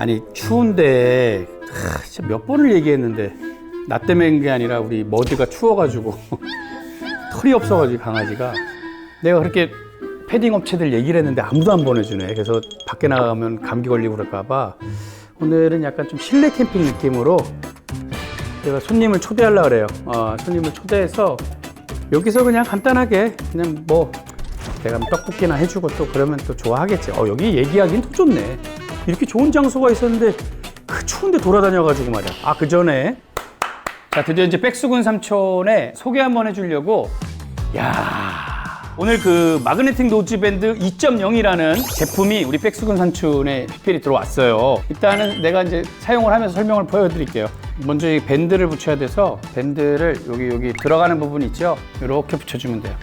아니 추운데 진짜 몇 번을 얘기했는데 나 때문인 게 아니라 우리 머드가 추워가지고 털이 없어가지고 강아지가 내가 그렇게 패딩 업체들 얘기를 했는데 아무도 안 보내주네. 그래서 밖에 나가면 감기 걸리고 그럴까봐 오늘은 약간 좀 실내 캠핑 느낌으로 제가 손님을 초대하려고 그래요. 손님을 초대해서 여기서 그냥 간단하게 그냥 뭐 내가 떡볶이나 해주고 또 그러면 또 좋아하겠지. 여기 얘기하기는 더 좋네. 이렇게 좋은 장소가 있었는데 그 추운데 돌아다녀가지고 말이야. 그 전에 자 드디어 이제 백수군 삼촌에 소개 한번 해주려고 오늘 그 마그네틱 노즈밴드 2.0이라는 제품이 우리 백수군 삼촌에 특별히 들어왔어요. 일단은 내가 이제 사용을 하면서 설명을 보여드릴게요. 먼저 이 밴드를 붙여야 돼서 밴드를 여기 들어가는 부분 있죠? 이렇게 붙여주면 돼요.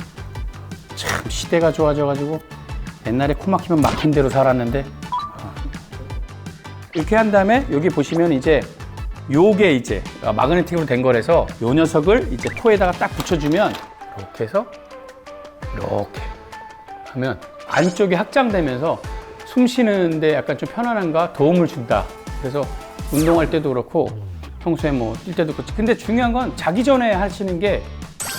참 시대가 좋아져가지고 옛날에 코 막히면 막힌 대로 살았는데 이렇게 한 다음에 여기 보시면 이제 요게 이제 마그네틱으로 된 거라서 요 녀석을 이제 코에다가 딱 붙여주면 이렇게 해서 이렇게 하면 안쪽이 확장되면서 숨 쉬는데 약간 좀 편안함과 도움을 준다. 그래서 운동할 때도 그렇고 평소에 뭐 뛸 때도 그렇지. 근데 중요한 건 자기 전에 하시는 게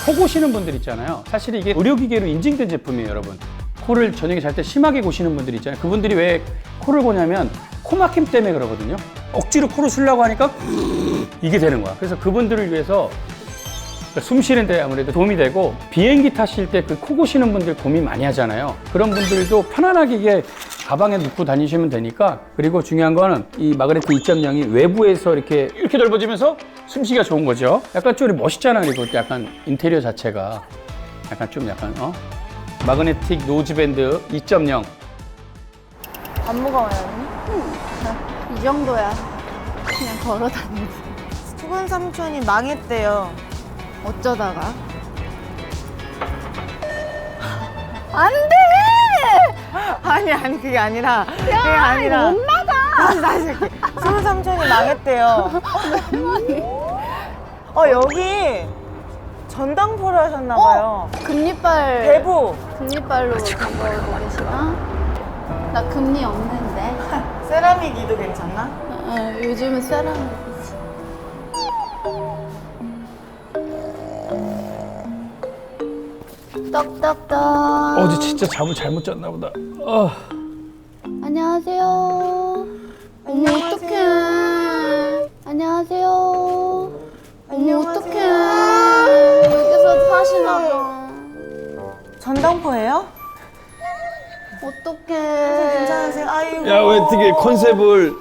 코 고시는 분들 있잖아요. 사실 이게 의료기계로 인증된 제품이에요, 여러분. 코를 저녁에 잘 때 심하게 고시는 분들 있잖아요. 그분들이 왜 코를 고냐면 코 막힘 때문에 그러거든요. 억지로 코를 쓰려고 하니까 이게 되는 거야. 그래서 그분들을 위해서 숨 쉬는데 아무래도 도움이 되고 비행기 타실 때 그 코 고시는 분들 고민 많이 하잖아요. 그런 분들도 편안하게 이게 가방에 넣고 다니시면 되니까. 그리고 중요한 거는 이 마그네틱 2.0이 외부에서 이렇게 넓어지면서 숨쉬기가 좋은 거죠. 약간 좀 멋있잖아요. 그리고 약간 인테리어 자체가 약간 마그네틱 노즈밴드 2.0. 안 무거워요, 언니? 이 정도야. 그냥 걸어 다니고. 수근 삼촌이 망했대요. 어쩌다가? 안 돼! 아니 그게 아니라 그게 아니라 못 나가! 다시 할게. 수근 삼촌이 망했대요. 여기 전당포를 하셨나 봐요. 금리빨. 대부 금리빨로 담궈보고 계시나? 나 금리 없는데. 세라믹이도 괜찮나? 요즘은 세라믹이지. 떡떡떡. 어제 진짜 잠을 잘못 잤나 보다. 안녕하세요. 어머, 어떡해. 안녕하세요. 어머, 어떡해. 여기서 사시나 봐. 전당포예요? 어떡해. 괜찮으세요? 아이고. 야, 왜 어떻게 컨셉을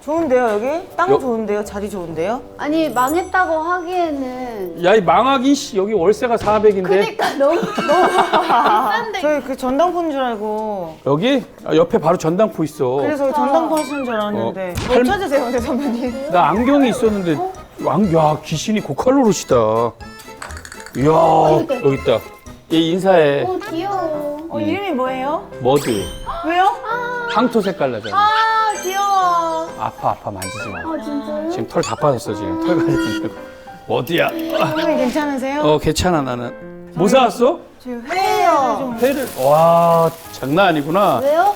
좋은데요, 여기? 땅 여- 좋은데요? 자리 좋은데요? 아니, 망했다고 하기에는. 야, 이 망하긴 여기 월세가 400인데. 그니까 너무 비싼데. 저희 그 전당포인 줄 알고 여기 옆에 바로 전당포 있어. 그래서 전당포 하시는 줄 알았는데 못 찾으세요, 근데 선배님? 나 안경이 있었는데 야, 귀신이 고칼로르시다. 이야, 여기 있다. 얘 인사해. 귀여워. 이름이 뭐예요? 머드. 왜요? 황토 색깔 나잖아. 귀여워. 아파 만지지 마. 진짜요? 지금 털 다 빠졌어 지금. 털 가지고. 어디야? 선배님 괜찮으세요? 괜찮아 나는. 뭐 사왔어? 저 회예요. 회를. 와, 장난 아니구나. 왜요?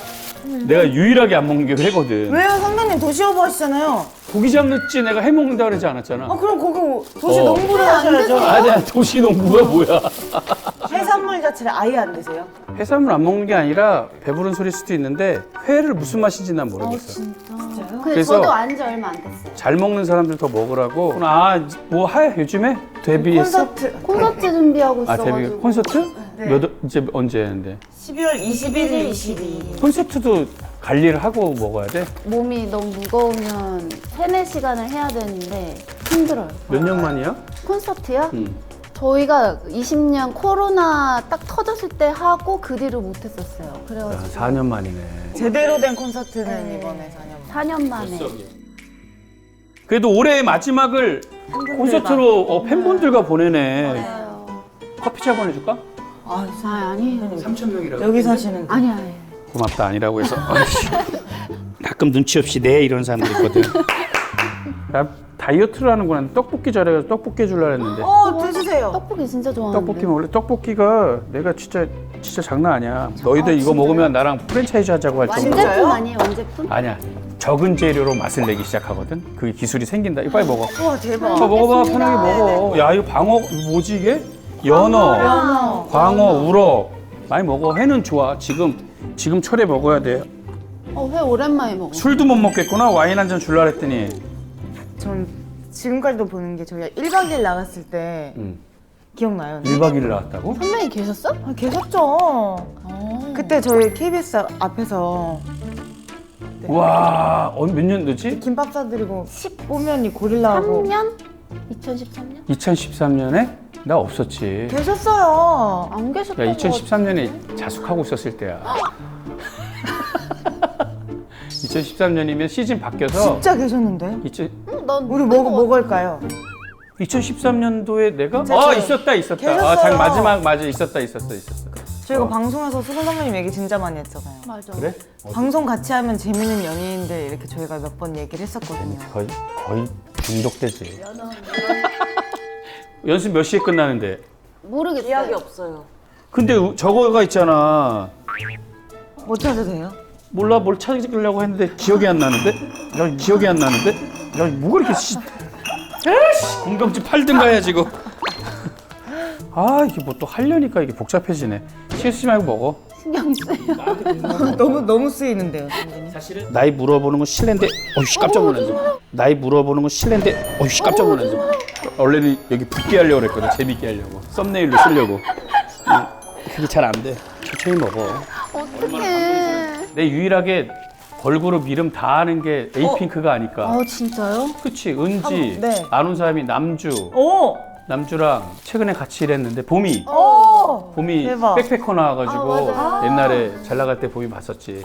내가 유일하게 안 먹는 게 회거든. 왜요? 선배님 도시어부 하시잖아요. 고기 잡는지 내가 해 먹는다 그러지 않았잖아. 그럼 거기 도시 어. 농부를 하셔야죠. 아니야, 도시농부가 뭐야? 해산물 자체를 아예 안 드세요? 해산물 안 먹는 게 아니라 배부른 소리일 수도 있는데 회를 무슨 맛인지 난 모르겠어. 진짜요? 근데 그래서- 저도 안 지 얼마 안 됐어요. 잘 먹는 사람들 더 먹으라고. 뭐 해? 요즘에? 데뷔했어? 콘서트 준비하고 데뷔 있어가지고. 콘서트? 네. 이제 언제 했는데? 12월 21일, 22일. 콘서트도 관리를 하고 먹어야 돼? 몸이 너무 무거우면 3-4시간을 해야 되는데 힘들어요. 몇 년 만이야? 콘서트요? 응. 저희가 20년 코로나 딱 터졌을 때 하고 그 뒤로 못 했었어요. 야, 그래가지고 4년 만이네. 제대로 된 콘서트는 네. 이번에 4년 4년 만에. 그래도 올해 마지막을 콘서트로 팬분들과 보내네. 맞아요. 커피차 보내줄까? 아니에요. 3,000명이라고. 여기 사시는 거. 아니야. 고맙다 아니라고 해서. 가끔 눈치 없이 네 이런 사람들 있거든. 나 다이어트를 하는구나. 떡볶이 잘해서 떡볶이 해주려고 했는데. 드세요. 떡볶이 진짜 좋아하는데. 떡볶이 원래 떡볶이가 내가 진짜 장난 아니야. 너희들 이거 먹으면 나랑 프랜차이즈 하자고 할 정도. 완제품 아니에요? 완제품? 아니야. 적은 재료로 맛을 내기 시작하거든. 그 기술이 생긴다. 이거 빨리 먹어. 우와 대박. 먹어봐. 먹겠습니다. 편하게 먹어. 야, 이거 방어 이거 뭐지 이게? 연어, 광어, 우럭. 많이 먹어. 회는 좋아. 지금 철에 먹어야 돼. 회 오랜만에 먹어. 술도 못 먹겠구나. 와인 한 잔 줄라 했더니. 전 지금까지도 보는 게 저희가 1박 2일 나갔을 때 기억나요? 1박 2일 나왔다고? 선배님 계셨어? 아, 계셨죠. 그때 저희 KBS 앞에서 와, 몇 년도지? 김밥 사드리고 뽀면이 고릴라하고 3년? 2013년? 2013년에 나 없었지. 계셨어요. 안 계셨던 야, 거 2013년에 자숙하고 있었을 때야. 2013년이면 시즌 바뀌어서 진짜 계셨는데. 난 우리 뭐 먹을까요? 2013년도에 내가 진짜 있었다. 계셨어요. 마지막 맞아 있었어. 저희가 방송에서 수근 선배님 얘기 진짜 많이 했잖아요. 맞아. 그래? 방송 같이 하면 재밌는 연예인들 이렇게 저희가 몇 번 얘기를 했었거든요. 거의 중독되지. 연습 몇 시에 끝나는데? 모르겠어요. 기억이 없어요. 근데 저거가 있잖아. 못 찾으세요? 몰라 뭘 찾으려고 했는데 기억이 안 나는데? 야, 기억이 안 나는데? 야, 뭐가 이렇게 에이씨, 공병지 팔든가 해야지 이거. 아, 이게 뭐 또 하려니까 이게 복잡해지네. 신경 쓰지 말고 먹어. 신경 쓰여. 너무 쓰이는데요, 선배님. 나이 물어보는 건 실례인데 어이씨 깜짝 놀랐네. 나이 물어보는 건 실례인데 어이씨 깜짝 놀랐네. 원래는 여기 붓게 하려고 그랬거든. 재밌게 하려고. 썸네일로 쓰려고. 그게 잘 안 돼. 천천히 먹어. 어떡해. 내 유일하게 걸그룹 이름 다 아는 게 에이핑크가 아닐까. 진짜요? 그치, 은지. 네. 아는 사람이 남주. 오! 남주랑 최근에 같이 일했는데 봄이. 오! 봄이 대박. 백패커 나와가지고 맞아요. 옛날에 잘 나갈 때 봄이 봤었지.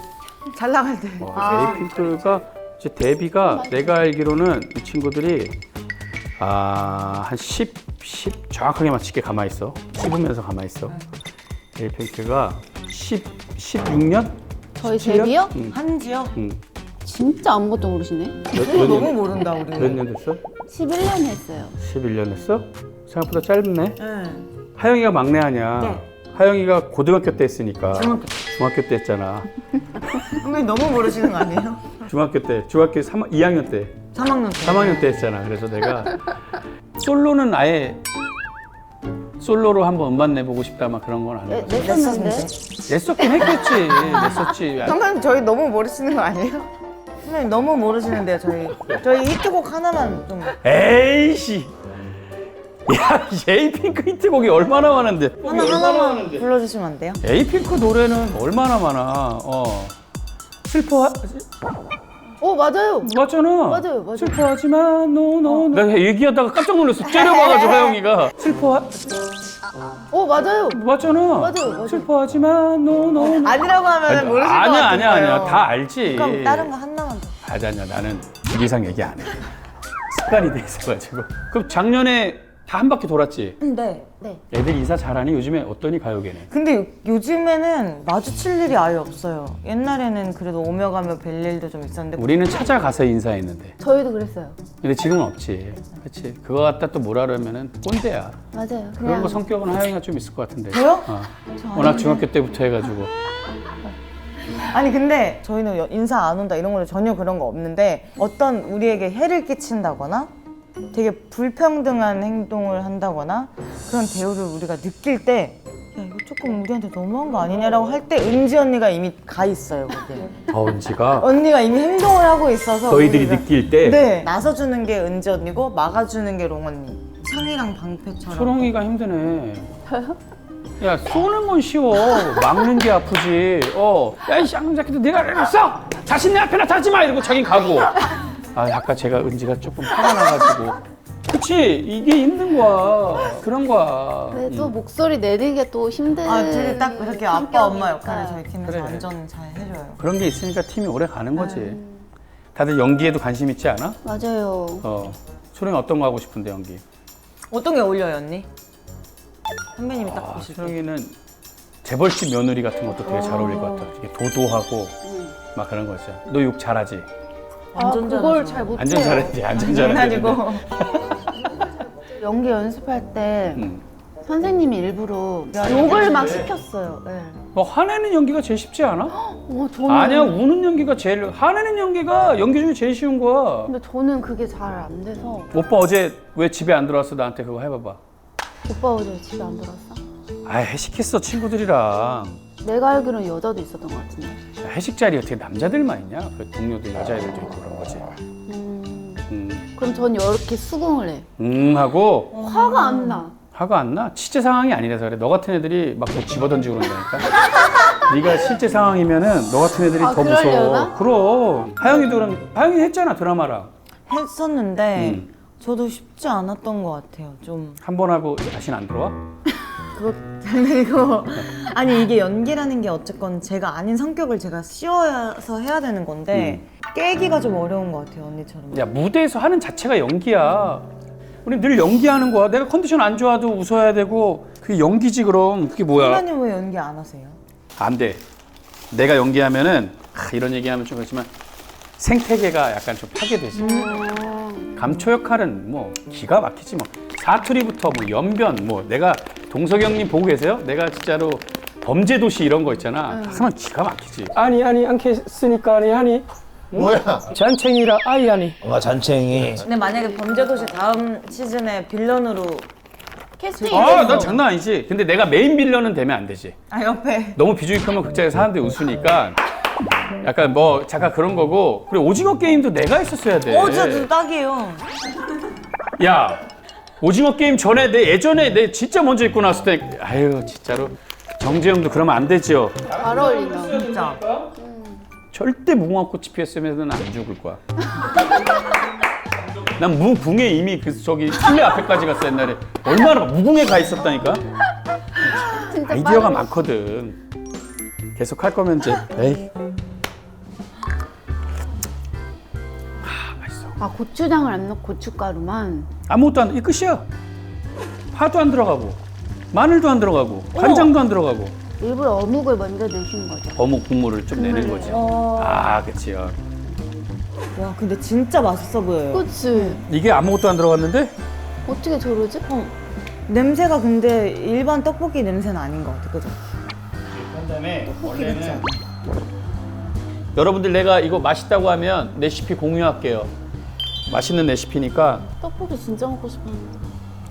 잘 나갈 때. 에이핑크가 이제 데뷔가 내가 알기로는 이 친구들이 한 10 정확하게 맞추게 가만히 있어. 씹으면서 가만히 있어. 에이핑크가 16년? 저희 데뷔요? 한지요? 진짜 아무것도 모르시네. 너무 모른다, 우리. 몇 년 됐어? 11년 했어요. 11년 했어? 생각보다 짧네. 네. 하영이가 막내 아니야. 네. 하영이가 고등학교 때 했으니까. 중학교 때 했잖아. 선배님 너무 모르시는 거 아니에요? 중학교 2학년 때. 3학년 때. 3학년 때 했잖아. 그래서 내가 솔로는 아예 솔로로 한번 음반 내보고 싶다 막 그런 건 안 해봤어. 냈었는데? 냈었긴 했겠지. 냈었지. 선배님 저희 너무 모르시는 거 아니에요? 선배님 너무 모르시는데요, 저희 히트곡 하나만 좀. 에이씨. 야, 에이핑크 히트곡이 얼마나 많은데. 하나만 불러주시면 안 돼요? 에이핑크 노래는 얼마나 많아. 슬퍼 맞아요. 맞잖아. 맞아요. 슬퍼하지만 노노. 내가 얘기하다가 깜짝 놀랐어. 째려봐가지고 하영이가 맞아요. 맞잖아. 맞아요. 슬퍼하지만 노노. 아니라고 하면 모르실 것 같아요. 아니야. 다 알지. 그럼 다른 거 하나만 더. 아니야. 나는 일 이상 얘기 안 해. 습관이 돼 있어가지고. 그럼 작년에 다 한 바퀴 돌았지. 네. 애들 인사 잘하니? 요즘에 어떠니 가요계는? 근데 요즘에는 마주칠 일이 아예 없어요. 옛날에는 그래도 오며 가며 뵐 일도 좀 있었는데. 우리는 찾아가서 인사했는데. 저희도 그랬어요. 근데 지금은 없지. 그렇지. 그거 갖다 또 뭐라 그러면은 꼰대야. 맞아요. 그런 거 성격은 하영이가 좀 있을 것 같은데. 저요? 워낙 중학교 때부터 해가지고. 아니 근데 저희는 인사 안 온다 이런 거는 전혀 그런 거 없는데 어떤 우리에게 해를 끼친다거나 되게 불평등한 행동을 한다거나 그런 대우를 우리가 느낄 때 야 이거 조금 우리한테 너무한 거 아니냐라고 할 때 은지 언니가 이미 가 있어요 거기에. 은지가 언니가 이미 행동을 하고 있어서 너희들이 우리가- 느낄 때 네 나서주는 게 은지 언니고 막아주는 게 롱 언니. 창이랑 방패처럼. 초롱이가 힘드네. 야, 쏘는 건 쉬워. 막는 게 아프지. 야, 이 쌍자끼도 네가 그랬어! 자신 내 앞에 나타나지 마! 이러고 자긴 가고. 아까 제가 은지가 조금 화가 나가지고. 그치? 이게 힘든 거야. 그런 거야. 그래도 목소리 내는 게 또 힘든. 둘이 딱 그렇게 아빠 엄마 성격이니까. 역할을 저희 팀에서 그래. 완전 잘 해줘요. 그런 게 있으니까 팀이 오래 가는 거지. 다들 연기에도 관심 있지 않아? 맞아요. 초롱이 어떤 거 하고 싶은데, 연기? 어떤 게 어울려요 언니? 선배님이 딱 보실 때. 초롱이는 재벌집 며느리 같은 것도 되게 잘 어울릴 것 같아. 되게 도도하고 막 그런 거 있잖아. 너 욕 잘하지? 완전 그걸 잘하죠. 잘 못해요. 완전 잘했지, 완전 잘했지. 아니고 연기 연습할 때 선생님이 일부러 욕을 막 시켰어요. 네. 뭐 화내는 연기가 제일 쉽지 않아? 저는 아니야, 우는 연기가 제일, 화내는 연기가 연기 중에 제일 쉬운 거야. 근데 저는 그게 잘 안 돼서. 오빠 어제 왜 집에 안 들어왔어? 나한테 그거 해봐봐. 오빠 어제 집에 안 들어왔어? 아, 회식했어, 친구들이랑. 내가 알기로는 여자도 있었던 것 같은데. 회식 자리에 어떻게 남자들만 있냐? 그 동료들, 여자애들도 있고 그런 거지. 그럼 전 이렇게 수긍을 해. 하고 화가 안 나. 화가 안 나? 실제 상황이 아니라서 그래. 너 같은 애들이 막 뭐 집어던지고 그런다니까. 네가 실제 상황이면은 너 같은 애들이 아, 더 무서워. 그러려나? 그럼 하영이도 그럼 하영이 했잖아 드라마랑. 했었는데 저도 쉽지 않았던 것 같아요. 좀 한 번 하고 다시는 안 들어와? 그리고 아니 이게 연기라는 게 어쨌건 제가 아닌 성격을 제가 씌워서 해야 되는 건데 깨기가 좀 어려운 것 같아요, 언니처럼. 야, 무대에서 하는 자체가 연기야. 우리 늘 연기하는 거야. 내가 컨디션 안 좋아도 웃어야 되고 그게 연기지. 그럼 그게 뭐야? 선배님 왜 연기 안 하세요? 안 돼. 내가 연기하면은 이런 얘기하면 좀 그렇지만 생태계가 약간 좀 파괴되지. 감초 역할은 뭐 기가 막히지 뭐. 사투리부터 뭐 연변 뭐 내가 동석이 형님 보고 계세요? 내가 진짜로 범죄도시 이런 거 있잖아. 하면 기가 막히지. 아니 않겠으니까 아니 뭐야? 잔챙이라 아이 아니. 잔챙이. 근데 만약에 범죄도시 다음 시즌에 빌런으로 캐스팅이 아, 됐어. 난 장난 아니지. 근데 내가 메인 빌런은 되면 안 되지. 아 옆에 너무 비중이 크면 극장에서 사람들이 웃으니까 약간 뭐 잠깐 그런 거고. 그리고 오징어 게임도 내가 했었어야 돼. 저도 딱이에요. 야, 오징어 게임 전에 예전에 내 진짜 먼저 입고 나왔을 때 아유 진짜로 정재영도 그러면 안 되죠. 잘 어울린다. 진짜. 절대 무궁화꽃이 피었으면 안 죽을 거야. 난 무궁에 이미 그 저기 실내 앞에까지 갔어 옛날에. 얼마나 무궁에 가 있었다니까. 진짜 아이디어가 빠르다. 많거든. 계속 할 거면 이제 에이. 맛있어. 아, 고추장을 안 넣고 고춧가루만. 아무것도 안, 이 끝이야. 파도 안 들어가고, 마늘도 안 들어가고, 간장도 안 들어가고. 일부러 어묵을 먼저 넣으신 거죠. 어묵 국물을 좀 내는 거지. 아, 그치요. 와 근데 진짜 맛있어 보여요. 그치? 이게 아무것도 안 들어갔는데? 어떻게 저러지? 냄새가 근데 일반 떡볶이 냄새는 아닌 것 같아, 그죠? 그다음에 그렇지 않아? 여러분들 내가 이거 맛있다고 하면 레시피 공유할게요. 맛있는 레시피니까. 떡볶이 진짜 먹고 싶었는데.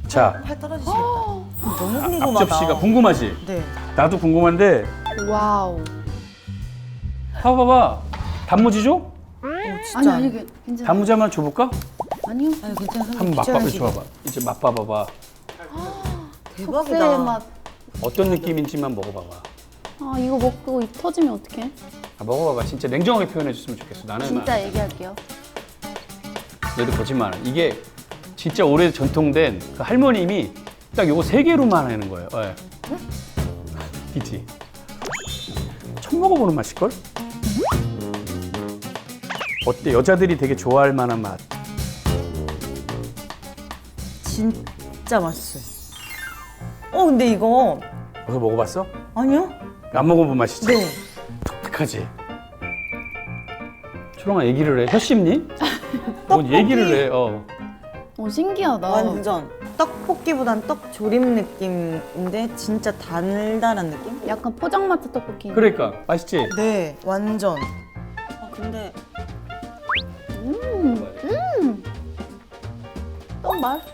자, 팔 떨어지시겠다. 너무 궁금하다. 앞접시가 궁금하지? 네. 나도 궁금한데. 와우. 봐봐. 단무지 줘? 진짜. 아니 괜찮아. 단무지 한번 줘볼까? 아니요. 아니 괜찮아. 한번 맛봐봐 줘봐. 이제 맛봐봐봐. 대박이다. 속세 맛. 어떤 느낌인지만 먹어봐봐. 아, 이거 먹고 입 터지면 어떡해? 아, 먹어봐봐. 진짜 냉정하게 표현해줬으면 좋겠어. 나는 진짜 얘기할게요. 너도 거짓말. 이게 진짜 오래 전통된 그 할머님이 딱 요거 3개로만 하는 거예요. 예. 그치? 처음 먹어보는 맛일걸? 어때? 여자들이 되게 좋아할 만한 맛. 진짜 맛있어요. 근데 이거 벌써 먹어봤어? 아니요? 안 먹어본 맛이지? 네. 독특하지? 초롱아 얘기를 해. 혀씹니? 뭔 얘기를 해. 신기하다. 완전 떡볶이보단 떡조림 느낌인데 진짜 달달한 느낌? 약간 포장마차 떡볶이. 그러니까 맛있지? 네, 완전. 근데 떡 맛있어.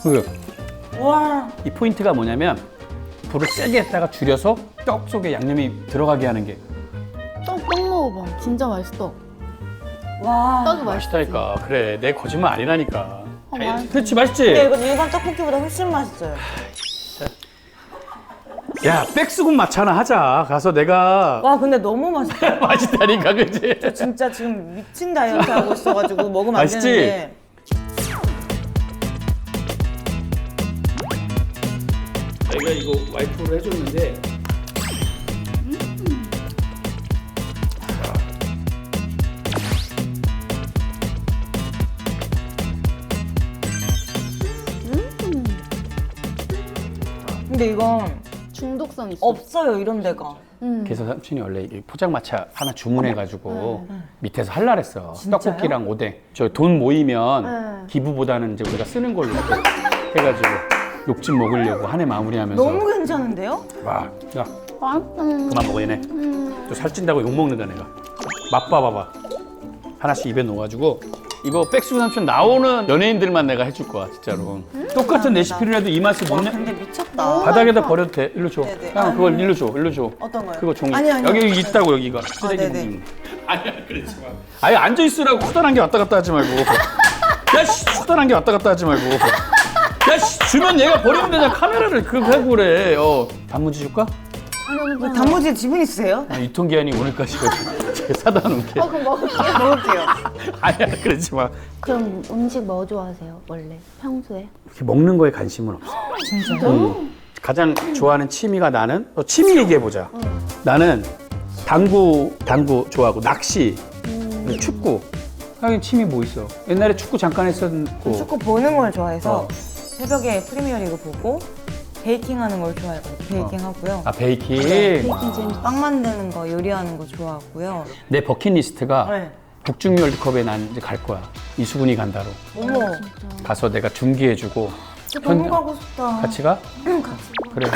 그래. 와. 이 포인트가 뭐냐면 불을 세게 했다가 줄여서 떡 속에 양념이 들어가게 하는 게 떡 먹어봐. 진짜 맛있어. 와. 떡이 맛있어. 맛있다니까. 그래, 내 거짓말 아니라니까. 맛있어. 그렇지, 맛있지? 근데 이거 일반 떡볶이보다 훨씬 맛있어요. 야, 백수군 마차 하나 하자. 가서 내가 와, 근데 너무 맛있다. 맛있다니까, 그치? 진짜 지금 미친 다이어트 하고 있어가지고 먹으면 안 맛있지? 되는데. 내가 이거 와이프로 해줬는데 근데 이건 중독성 있어. 없어요, 이런 데가. 그래서 삼촌이 원래 이 포장마차 하나 주문해가지고 밑에서 할라 그랬어. 떡볶이랑 오뎅. 저 돈 모이면 기부보다는 이제 우리가 쓰는 걸로 이렇게 해가지고. 욕좀 먹으려고 한 해 마무리하면서. 너무 괜찮은데요? 와, 야 맛있어. 그만 먹어 얘네. 또 살찐다고 욕 먹는다 내가. 맛봐봐봐. 하나씩 입에 넣어가지고 이거 백수 삼촌 나오는 연예인들만 내가 해줄 거야 진짜로. 똑같은 레시피를 해도 이 맛을 못 내. 근데 미쳤다. 바닥에다 버려도 돼. 일로 줘. 네네. 형 그걸 일로 줘. 일로 줘. 어떤 거요? 그거 종이. 아니, 아니, 여기 아니. 있다고 여기가. 쓰레기 네네. 봉지. 아니야 그러지 마. 아예 앉아 있으라고 커다란 게 왔다 갔다 하지 말고. 야 씨, 커다란 게 왔다 갔다 하지 말고. 야 씨, 주면 얘가 버리면 되잖아. 카메라를 그거 하고 그래. 단무지 줄까? 왜 단무지에 지분 있으세요? 유통기한이 오늘까지거든. 제가 사다 놓을게. 그럼 먹을게요. 먹을게요. 아니야 그러지 마. 그럼 음식 뭐 좋아하세요? 원래 평소에? 이렇게 먹는 거에 관심은 없어. 진짜요? 가장 좋아하는 취미가 나는 취미 얘기해 보자. 나는 당구 좋아하고 낚시, 그리고 축구. 하긴 취미 뭐 있어? 옛날에 축구 잠깐 했었고. 축구 보는 걸 좋아해서 어. 새벽에 프리미어리그 보고 베이킹하는 걸 좋아해가지고 베이킹 하고요. 아 베이킹. 베이킹 재밌어. 빵 만드는 거, 요리하는 거 좋아하고요. 내 버킷리스트가 네. 북중미 월드컵에 난 이제 갈 거야. 이수근이 간다로. 어머, 가서 내가 중계해주고. 진짜 너무 가고 싶다. 같이 가? 응, 같이. 그래.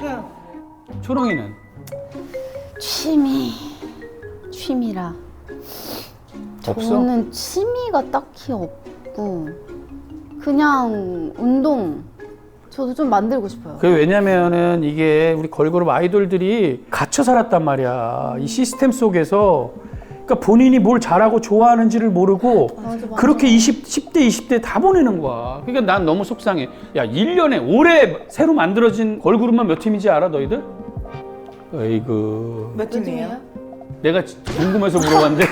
그래. 초롱이는? 취미라. 없어? 저는 취미가 딱히 없고 그냥 운동. 저도 좀 만들고 싶어요. 그 왜냐면은 이게 우리 걸그룹 아이돌들이 갇혀 살았단 말이야. 이 시스템 속에서. 그러니까 본인이 뭘 잘하고 좋아하는지를 모르고 맞아. 그렇게 10대, 20대 다 보내는 거야. 그러니까 난 너무 속상해. 야, 1년에 올해 새로 만들어진 걸그룹만 몇 팀인지 알아, 너희들? 에이그. 몇 팀이에요? 내가 궁금해서 물어봤는데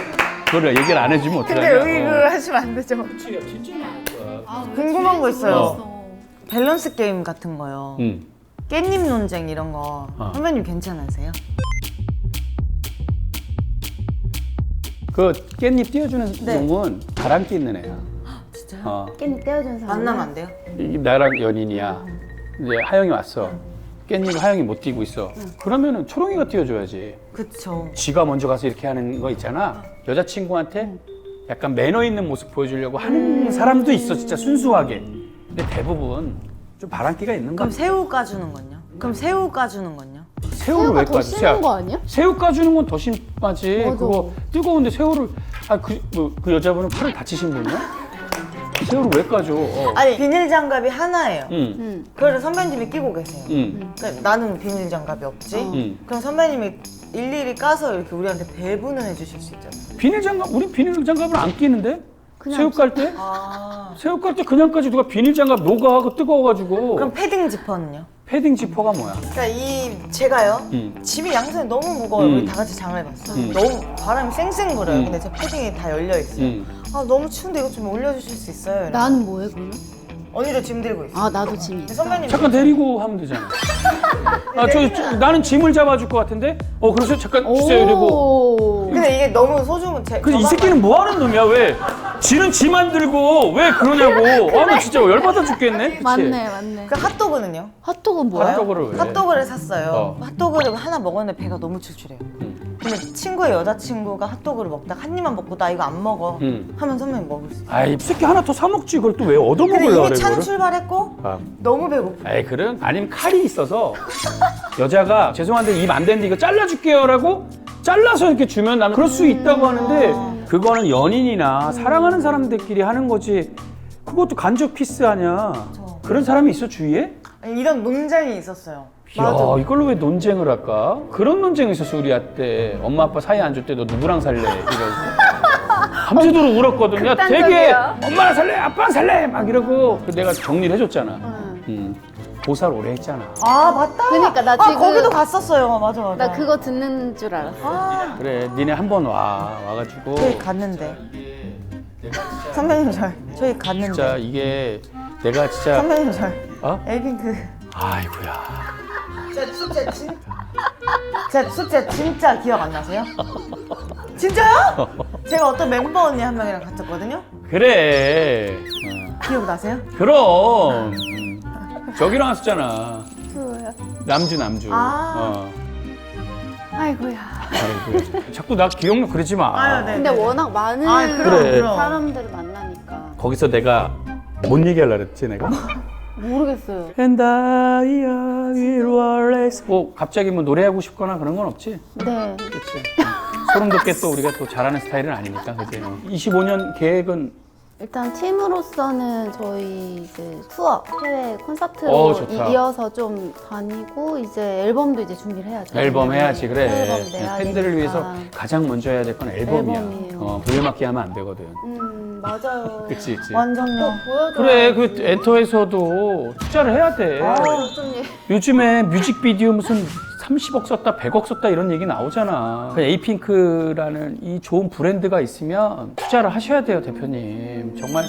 그걸 얘기를 안 해주면 어떡하냐. 근데 여기 그거 하시면 안 되죠. 진짜 많을 거야. 궁금한 거 있어요. 어. 밸런스 게임 같은 거요. 응. 깻잎 논쟁 이런 거 선배님 괜찮으세요? 그 깻잎 띄워주는 네. 놈은 바람기 있는 애야. 진짜요? 깻잎 떼어주는 사람. 만나면 안 돼요? 이 나랑 연인이야. 이제 하영이 왔어. 깻잎을 하영이 못 띄고 있어. 그러면은 초롱이가 띄워줘야지. 그쵸. 지가 먼저 가서 이렇게 하는 거 있잖아. 여자친구한테 약간 매너 있는 모습 보여주려고 하는 사람도 있어. 진짜 순수하게. 근데 대부분 좀 바람기가 있는 거야. 그럼 새우 까주는 건요? 그럼 새우 까주는 건요? 새우를 왜 새우가 더 까지? 심한 거 아니야? 새우 까주는 건 더 심하지. 맞아. 그거 뜨거운데 새우를 그 여자분은 팔을 다치신 분이야? 새우를 왜 까줘? 아니 비닐 장갑이 하나예요. 응. 그래서 선배님이 끼고 계세요. 응. 그러니까 나는 비닐 장갑이 없지. 응. 그럼 선배님이 일일이 까서 이렇게 우리한테 배분을 해주실 수 있잖아요. 비닐 장갑, 우리 비닐 장갑을 안 끼는데? 그냥 새우 깔 때? 아. 새우 깔 때 그냥 까지 누가 비닐 장갑 녹아하고 뜨거워가지고. 그럼 패딩 지퍼는요? 패딩 지퍼가 뭐야? 그러니까 제가요. 응. 집이 양손이 너무 무거워요. 우리 다 같이 장을 봤어요. 너무 바람이 쌩쌩 불어요. 근데 제 패딩이 다 열려 있어요. 응. 아 너무 추운데 이거 좀 올려주실 수 있어요? 나는 뭐해 그러면? 언니도 짐 들고 있어. 아 나도 짐이 근데 있어. 선배님 잠깐 데리고 하면 되잖아. 나는 짐을 잡아줄 것 같은데? 그래서 잠깐 주세요 이러고. 오. 근데 이게 너무 소중한 그래서 이 새끼는 뭐 하는 놈이야, 왜? 지는 지만 들고 왜 그러냐고. 나 진짜 열받아 죽겠네. 그치? 맞네. 그 핫도그는요? 핫도그는 뭐야? 핫도그를 왜? 핫도그를 샀어요. 어. 핫도그를 하나 먹었는데 배가 너무 출출해요. 근데 친구의 여자친구가 핫도그를 먹다가 한 입만 먹고 나 이거 안 먹어 하면 선배님 먹을 수 있어요. 아이, 이 새끼 하나 더 사 먹지. 그걸 또 왜 근데 얻어먹으려고 이미 그래, 차는 그거를? 출발했고 아. 너무 배고파. 에이, 그럼 아니면 칼이 있어서 여자가 죄송한데 입 안 되는데 이거 잘라줄게요라고 잘라서 이렇게 주면 나는 그럴 수 있다고 하는데 그거는 연인이나 사랑하는 사람들끼리 하는 거지. 그것도 간접 키스 아니야. 그런 사람이 있어 주위에? 아니, 이런 논쟁이 있었어요. 야, 이걸로 왜 논쟁을 할까? 그런 논쟁이 있었어, 우리 때. 엄마 아빠 사이 안 좋을 때 너 누구랑 살래? 이러고. 밤새도록 울었거든. 야, 되게 엄마랑 살래? 아빠랑 살래? 막 이러고. 내가 정리를 해줬잖아. 보살 오래 했잖아. 아 맞다. 그러니까 나 지금- 거기도 갔었어요. 맞아. 나 그거 듣는 줄 알았어. 아 그래, 니네 한 번 와가지고. 저희 갔는데. 선배님 저희 갔는데. 진짜 이게 내가 진짜. 선배님 어? 에이핑크. 아이고야. 제 숫자 진짜 기억 안 나세요? 진짜요? 제가 어떤 멤버 언니 한 명이랑 갔었거든요. 그래. 기억 나세요? 그럼. 저기랑 왔었잖아. 누구야? 남주. 아. 아이고야. 아이고. 자꾸 나 기억력 그러지 마. 아유, 네. 근데 워낙 많은 아, 그래. 사람들을 만나니까. 거기서 내가 뭔 얘기하려고 그랬지, 내가? 모르겠어요. And I will always. 뭐 갑자기 뭐 노래하고 싶거나 그런 건 없지? 네. 그렇지. 소름 돋게 또 우리가 또 잘하는 스타일은 아니니까, 그지? 25년 계획은 일단 팀으로서는 저희 이제 투어, 해외 콘서트로 좋다. 이어서 좀 다니고 이제 앨범도 이제 준비를 해야죠. 앨범 해야지, 그래. 앨범 내야 팬들을 되니까. 위해서 가장 먼저 해야 될 건 앨범이야. 앨범이에요. 돌려막기 하면 안 되거든. 맞아요. 그치, 그치. 완전요. 보여줘요. 그래, 그 엔터에서도 투자를 해야 돼. 좀 요즘에 뮤직비디오 무슨 30억 썼다, 100억 썼다 이런 얘기 나오잖아. 그 에이핑크라는 이 좋은 브랜드가 있으면 투자를 하셔야 돼요, 대표님. 정말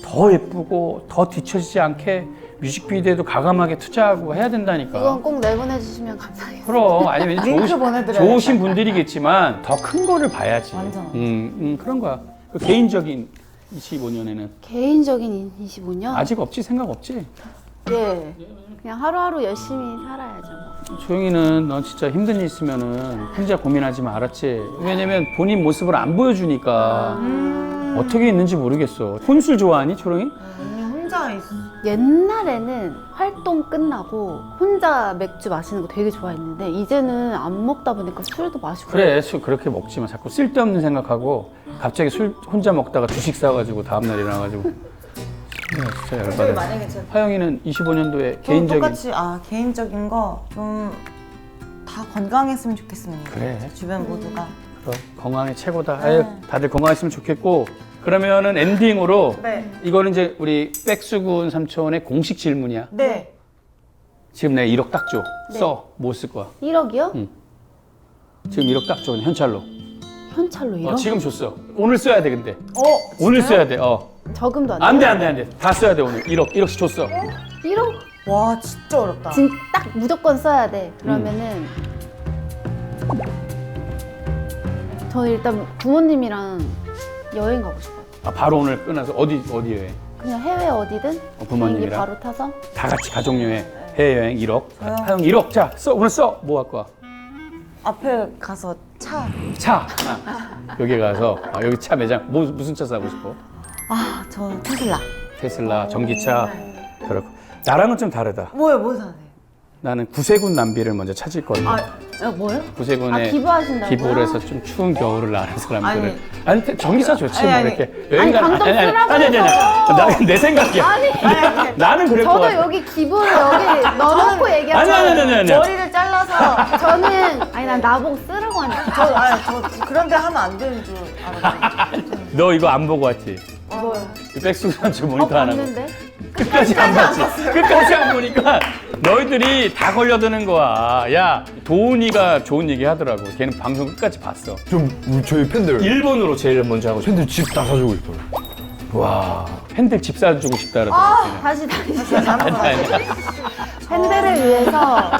더 예쁘고 더 뒤처지지 않게 뮤직비디오에도 가감하게 투자하고 해야 된다니까. 이건 꼭 내보내주시면 감사하겠습니다. 그럼 아니면 링크 보내드려야겠다. 좋으신 분들이겠지만 더 큰 거를 봐야지. 완전. 그런 거야. 그 개인적인 25년에는 개인적인 25년? 아직 없지, 생각 없지. 예. 그냥 하루하루 열심히 살아야죠. 소영이는 넌 진짜 힘든 일 있으면은 혼자 고민하지 마, 알았지? 왜냐면 본인 모습을 안 보여주니까 어떻게 있는지 모르겠어. 혼술 좋아하니, 초롱이? 언니 혼자 있어. 옛날에는 활동 끝나고 혼자 맥주 마시는 거 되게 좋아했는데 이제는 안 먹다 보니까 술도 마시고 그래, 술 그렇게 먹지 마. 자꾸 쓸데없는 생각하고 갑자기 술 혼자 먹다가 주식 사가지고 다음날 일어나가지고 진짜 열받아. 만약에 제가 하영이는 25년도에 저도 개인적인 똑같이 개인적인 거 좀 다 건강했으면 좋겠습니다. 그래. 주변 모두가. 그럼 건강이 최고다. 아유, 다들 건강했으면 좋겠고 그러면은 엔딩으로 네. 이거는 이제 우리 백수군 삼촌의 공식 질문이야. 네. 지금 내가 1억 딱 줘. 네. 써. 뭐 쓸 거야? 1억이요? 응. 지금 1억 딱 줘. 그냥 현찰로. 현찰로 1억? 지금 줬어. 오늘 써야 돼, 근데. 진짜요? 오늘 써야 돼. 저금도 안 안 돼, 돼요? 안 돼, 안 돼. 다 써야 돼, 오늘. 1억씩 줬어. 1억? 와 진짜 어렵다. 딱 무조건 써야 돼. 그러면은 저는 일단 부모님이랑 여행 가고 싶어요. 아, 바로 오늘 끊어서 어디 여행? 그냥 해외 어디든 부모님이랑? 비행기 바로 타서 다 같이 가족여행. 해외여행 1억. 저요? 하영 1억. 자, 써. 오늘 써. 뭐 할 거야? 앞에 가서 차. 차. 여기 가서 여기 차 매장. 무슨 차 사고 싶어? 저 테슬라. 테슬라, 전기차. 그렇고. 나랑은 좀 다르다. 뭐 사세요? 나는 구세군 남비를 먼저 찾을 거든. 뭐요? 구세군에 기부하신다고요? 기부를 해서 좀 추운 겨울을 나는 사람들을. 아니, 전기차 좋지 뭐 아니. 이렇게 여행 가는. 감동 아니. 쓰라고 내 생각이야. 나는 그럴 것 저도 같아. 여기 기부를 여기 넣어놓고 얘기하죠. 아니. 머리를 잘라서 저는 난 나보고 쓰라고 하니까. 저 그런데 하면 안 되는 줄 알았어요. 너 이거 안 보고 왔지? 뭐요? 그 백수산주 모니터 안 하고. 봤는데? 끝까지 안 봤지. 끝까지 안 보니까 너희들이 다 걸려드는 거야. 야, 도훈이가 좋은 얘기 하더라고. 걔는 방송 끝까지 봤어. 좀 저희 팬들 일본으로 제일 먼저 하고 싶어. 팬들 집 다 사주고 있어요. 와, 팬들 집 사주고 싶다 그러더라고. 다시. 잘못 아니, 아니. 팬들을 위해서